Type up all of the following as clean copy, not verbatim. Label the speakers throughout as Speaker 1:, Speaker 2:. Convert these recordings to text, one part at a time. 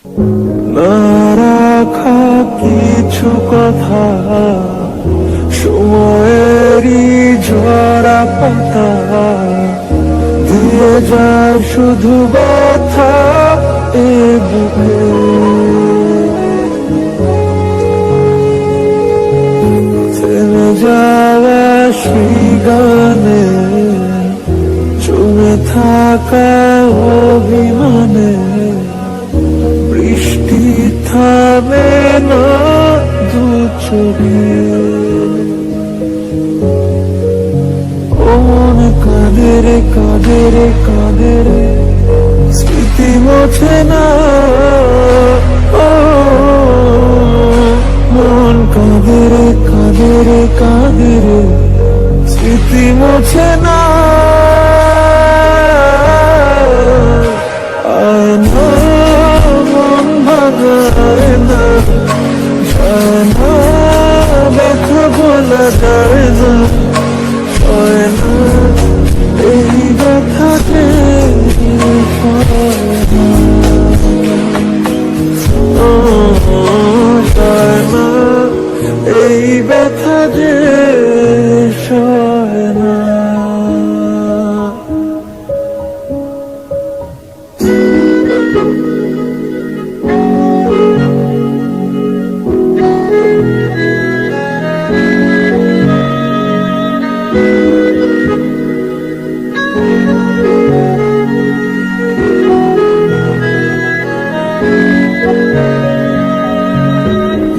Speaker 1: না রাখা কিছু কথা, সময়েরই ঝরা পাতা দিয়ে যায় শুধু ব্যথা এ বুকে। থেমে যাওয়া সেই গানে, জমে থাকা অভিমানে, বৃষ্টি থামে না দু চোখে। ও মনে কাঁদে রে কাঁদে রে কাঁদে রে, স্মৃতি মোছে না। ও মন কাঁদে রে কাঁদে রে কাঁদে রে, স্মৃতি মোছে না। আয় না মন ভাঙায় না, যায় না ব্যথা বলা যায় না, হয় না এই ব্যথাতে যায় না এই ব্যথা যে সয় না।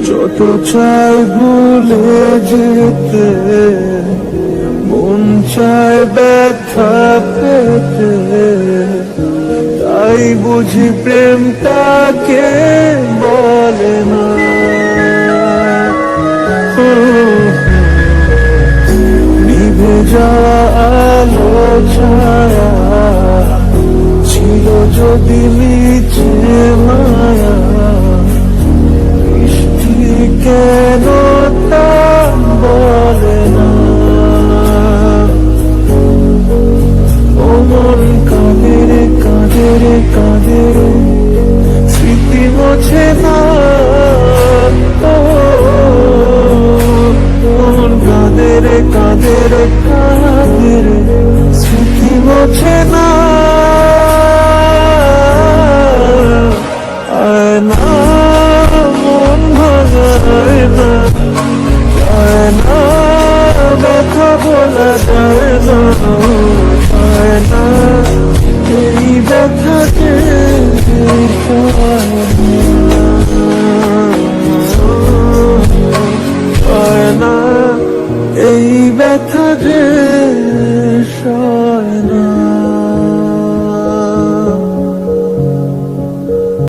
Speaker 1: যত চাই ভুলে যেতে, মন চায় ব্যথা পেতে, তাই বুঝি প্রেমটাকে বলে না। নিভে যাওয়া আলো ছায়া ছিল যদি মিছে মায়া, কেন তা বলে না। ও মন কাঁদে রে কাঁদে রে কাঁদে রে, স্মৃতি মোছে না। ও মন কাঁদে রে কাঁদে রে কাঁদে রে, স্মৃতি মোছে না। আয় না মন ভাঙায় না, যায় না ব্যথা বলা যায় না, হয় না এই ব্যথাকে হয় না এই ব্যথা যে